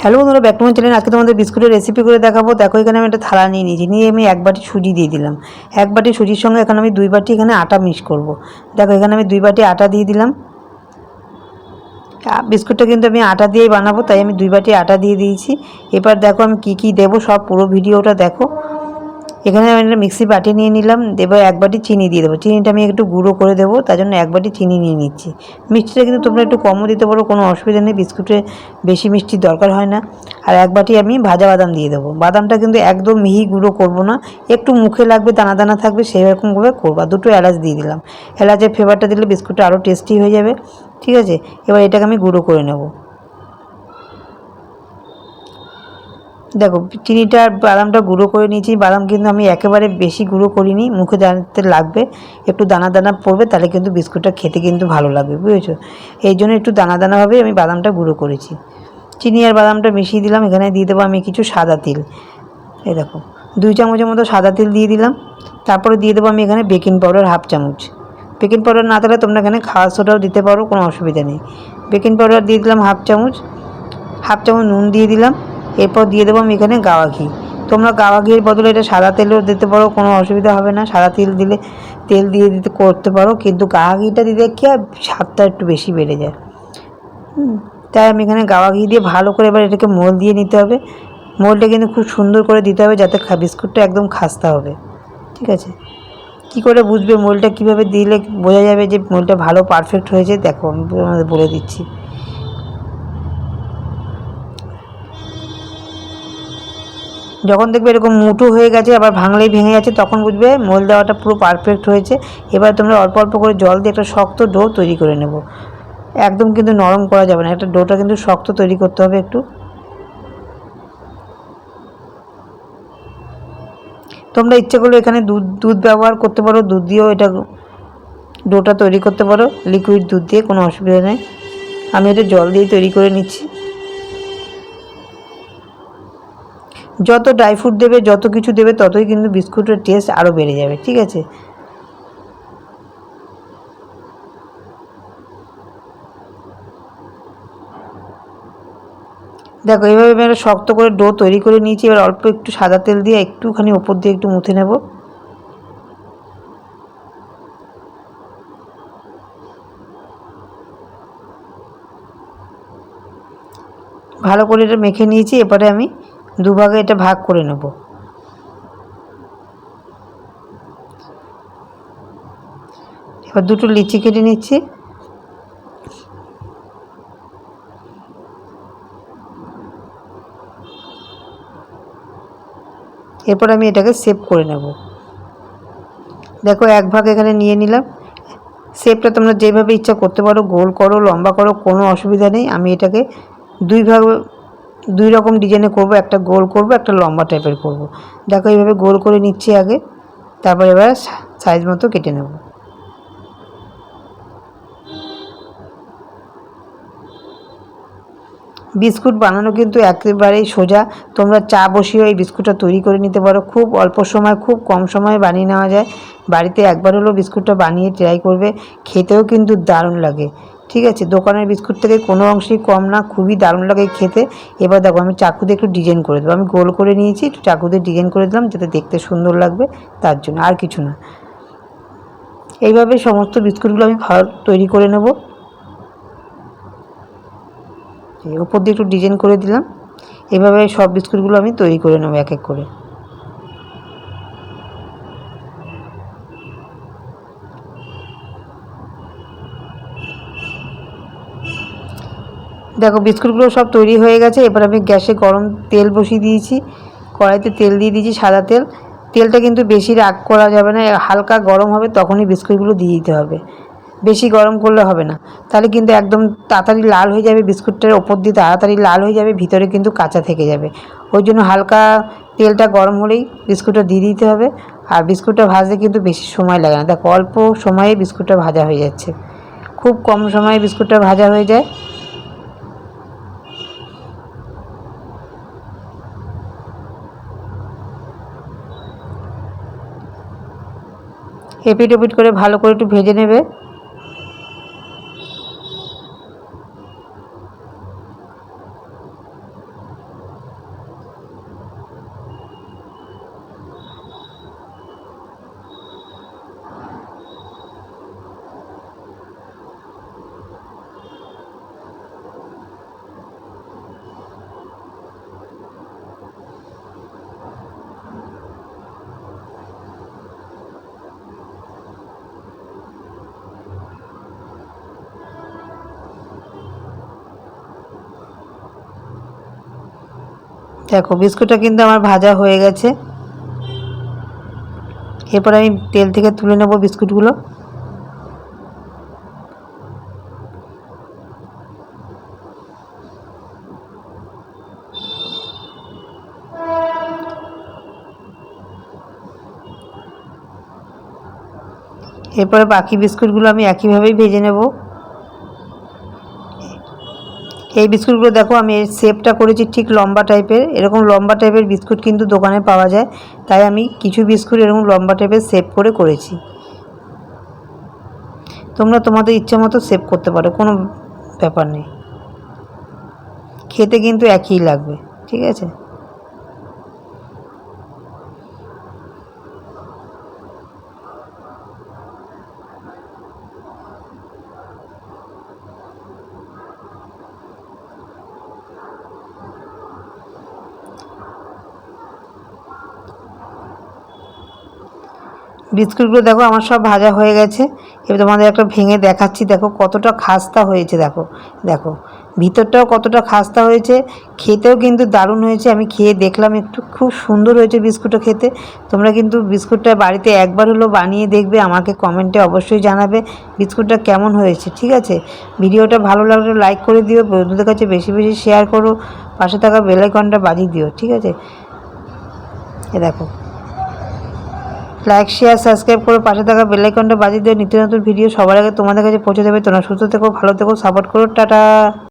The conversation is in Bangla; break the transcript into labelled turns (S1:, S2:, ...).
S1: হ্যালো বন্ধুরা, ব্যাক টু মাই চ্যানেল। আজকে তোমাদের বিস্কুটের রেসিপি করে দেখাবো। দেখো, এখানে আমি একটা থালা নিয়ে নিয়েছি। নিয়ে আমি 1 বাটি সুজি দিয়ে দিলাম। 1 বাটি সুজির সঙ্গে এখন আমি 2 বাটি এখানে আটা মিক্স করব। দেখো, এখানে আমি 2 বাটি আটা দিয়ে দিলাম। বিস্কুটটা কিন্তু আমি আটা দিয়েই বানাবো, তাই আমি 2 বাটি আটা দিয়ে দিয়েছি। এবার দেখো আমি কি কি দেবো, সব পুরো ভিডিওটা দেখো। এখানে আমি একটা মিক্সি বাটি নিয়ে নিলাম। এবার 1 বাটি চিনি দিয়ে দেবো। চিনিটা আমি একটু গুঁড়ো করে দেবো, তার জন্য 1 বাটি চিনি নিয়ে নিচ্ছি। মিষ্টিটা কিন্তু তোমরা একটু কমও দিতে পারো, কোনো অসুবিধা নেই। বিস্কুটে বেশি মিষ্টির দরকার হয় না। আর 1 বাটি আমি ভাজা বাদাম দিয়ে দেবো। বাদামটা কিন্তু একদম মিহি গুঁড়ো করবো না, একটু মুখে লাগবে, দানা দানা থাকবে, সেই রকমভাবে করবো। 2টো এলাচ দিয়ে দিলাম। এলাচের ফ্লেভারটা দিলে বিস্কুটটা আরও টেস্টি হয়ে যাবে। ঠিক আছে, এবার এটাকে আমি গুঁড়ো করে নেব। দেখো, চিনিটা আর বাদামটা গুঁড়ো করে নিয়েছি। বাদাম কিন্তু আমি একেবারে বেশি গুঁড়ো করিনি, মুখে দাঁড়াতে লাগবে, একটু দানা দানা পড়বে, তাহলে কিন্তু বিস্কুটটা খেতে কিন্তু ভালো লাগবে, বুঝেছো? এই জন্য একটু দানা দানাভাবে আমি বাদামটা গুঁড়ো করেছি। চিনি আর বাদামটা মিশিয়ে দিলাম। এখানে দিয়ে দেবো আমি কিছু সাদা তিল। এই দেখো, 2 চামচের মতো সাদা তিল দিয়ে দিলাম। তারপরে দিয়ে দেবো আমি এখানে বেকিং পাউডার 1/2 চামচ। বেকিং পাউডার না থাকলে তোমরা এখানে খাওয়ার সোডাও দিতে পারো, কোনো অসুবিধা নেই। বেকিং পাউডার দিয়ে দিলাম 1/2 চামচ। 1/2 চামচ নুন দিয়ে দিলাম। এরপর দিয়ে দেবো আমি এখানে গাওয়া ঘি। তোমরা গাওয়া ঘির বদলে এটা সাদা তেলও দিতে পারো, কোনো অসুবিধা হবে না। সাদা তেল দিলে তেল দিয়ে দিতে করতে পারো, কিন্তু গাওয়া ঘিটা দিলে কি আর স্বাদটা একটু বেশি বেড়ে যায়। তাই আমি এখানে গাওয়া ঘি দিয়ে ভালো করে এবার এটাকে মোল দিয়ে নিতে হবে। মোলটা কিন্তু খুব সুন্দর করে দিতে হবে, যাতে বিস্কুটটা একদম খাস্তা হবে। ঠিক আছে, কী করে বুঝবে মোলটা কীভাবে দিলে বোঝা যাবে যে মোলটা ভালো পারফেক্ট হয়েছে? দেখো, আমি তোমাদের বলে দিচ্ছি। যখন দেখবে এরকম মুঠো হয়ে গেছে, আবার ভাঙলেই ভেঙে যাচ্ছে, তখন বুঝবে মোল দেওয়াটা পুরো পারফেক্ট হয়েছে। এবার তোমরা অল্প অল্প করে জল দিয়ে একটা শক্ত ডো তৈরি করে নেব। একদম কিন্তু নরম করা যাবে না, একটা ডোটা কিন্তু শক্ত তৈরি করতে হবে একটু। তোমরা ইচ্ছে করলে এখানে দুধ দুধ ব্যবহার করতে পারো, দুধ দিয়েও এটা ডোটা তৈরি করতে পারো, লিকুইড দুধ দিয়ে, কোনো অসুবিধা নেই। আমি এটা জল দিয়ে তৈরি করে নিচ্ছি। যত ড্রাই ফ্রুট দেবে, যত কিছু দেবে, ততই কিন্তু বিস্কুটের টেস্ট আরও বেড়ে যাবে। ঠিক আছে, দেখো এইভাবে আমি একটা শক্ত করে ডো তৈরি করে নিয়েছি। এবার অল্প একটু সাদা তেল দিয়ে একটুখানি ওপর দিয়ে একটু মুছে নেব। ভালো করে এটা মেখে নিয়েছি। এবারে আমি দুভাগে এটা ভাগ করে নেব। এবার 2টো লিচি কেটে নিচ্ছি। এরপর আমি এটাকে শেপ করে নেব। দেখো, 1 ভাগ এখানে নিয়ে নিলাম। শেপটা তোমরা যেভাবে ইচ্ছা করতে পারো, গোল করো, লম্বা করো, কোনো অসুবিধা নেই। আমি এটাকে 2 ভাগ, 2 রকম ডিজাইনে করব, একটা গোল করব, একটা লম্বা টাইপের করব। দেখো, এইভাবে গোল করে নিচ্ছি আগে, তারপর এবার সাইজ মতো কেটে নেব। বিস্কুট বানানো কিন্তু একেবারেই সোজা। তোমরা চা বসিয়েও এই বিস্কুটটা তৈরি করে নিতে পারো। খুব অল্প সময়, খুব কম সময়ে বানিয়ে নেওয়া যায়। বাড়িতে একবার হলেও বিস্কুটটা বানিয়ে ট্রাই করবে, খেতেও কিন্তু দারুণ লাগে। ঠিক আছে, দোকানের বিস্কুট থেকে কোনো অংশেই কম না, খুবই দারুণ লাগে খেতে। এবার দেখো, আমি চাকু দিয়ে একটু ডিজাইন করে দেবো। আমি গোল করে নিয়েছি, একটু চাকু দিয়ে ডিজাইন করে দিলাম, যাতে দেখতে সুন্দর লাগবে, তার জন্য, আর কিছু না। এইভাবে সমস্ত বিস্কুটগুলো আমি তৈরি করে নেব। উপর দিয়ে একটু ডিজাইন করে দিলাম। এভাবে সব বিস্কুটগুলো আমি তৈরি করে নেব এক এক করে। দেখো, বিস্কুটগুলো সব তৈরি হয়ে গেছে। এবার আমি গ্যাসে গরম তেল বসিয়ে দিয়েছি। কড়াইতে তেল দিয়ে দিয়েছি, সাদা তেল। তেলটা কিন্তু বেশি রাগ করা যাবে না, হালকা গরম হবে তখনই বিস্কুটগুলো দিয়ে দিতে হবে। বেশি গরম করলে হবে না, তাহলে কিন্তু একদম তাড়াতাড়ি লাল হয়ে যাবে, বিস্কুটটার ওপর দিয়ে তাড়াতাড়ি লাল হয়ে যাবে, ভিতরে কিন্তু কাঁচা থেকে যাবে। ওই জন্য হালকা তেলটা গরম হলেই বিস্কুটটা দিয়ে দিতে হবে। আর বিস্কুটটা ভাজতে কিন্তু বেশি সময় লাগে না। দেখো, অল্প সময়ে বিস্কুটটা ভাজা হয়ে যাচ্ছে, খুব কম সময়ে বিস্কুটটা ভাজা হয়ে যায়। এপিট ওপিট করে ভালো করে একটু ভেজে নেবে। দেখো বিস্কুটটা কিন্তু আমার ভাজা হয়ে গেছে। এরপর আমি তেল থেকে তুলে নেব বিস্কুটগুলো। এরপরে বাকি বিস্কুটগুলো আমি একইভাবেই ভেজে নেব। এই বিস্কুটগুলো দেখো আমি এর শেপটা করেছি ঠিক লম্বা টাইপের, এরকম লম্বা টাইপের বিস্কুট কিন্তু দোকানে পাওয়া যায়, তাই আমি কিছু বিস্কুট এরকম লম্বা টাইপের শেপ করে করেছি। তোমরা তোমাদের ইচ্ছা মতো শেপ করতে পারো, কোনো ব্যাপার নেই, খেতে কিন্তু একই লাগবে, ঠিক আছে। বিস্কুটগুলো দেখো আমার সব ভাজা হয়ে গেছে। এবার তোমাদের একটা ভেঙে দেখাচ্ছি, দেখো কতটা খাস্তা হয়েছে, দেখো দেখো ভিতরটাও কতটা খাস্তা হয়েছে, খেতেও কিন্তু দারুণ হয়েছে। আমি খেয়ে দেখলাম একটু, খুব সুন্দর হয়েছে বিস্কুটটা খেতে। তোমরা কিন্তু বিস্কুটটা বাড়িতে একবার হলো বানিয়ে দেখবে, আমাকে কমেন্টে অবশ্যই জানাবে বিস্কুটটা কেমন হয়েছে, ঠিক আছে। ভিডিওটা ভালো লাগলে লাইক করে দিও, বন্ধুদের কাছে বেশি বেশি শেয়ার করো, পাশে থাকা বেল আইকনটা বাজিয়ে দিও, ঠিক আছে। এ দেখো, লাইক শেয়ার সাবস্ক্রাইব করে পাশে থাকা বেল আইকনটা বাজিয়ে দিও, নিত্য নতুন ভিডিও সবার আগে তোমাদের কাছে পৌঁছে দেবে। তোমরা সুস্থ থেকো, ভালো থেকো, সাপোর্ট করো, টাটা।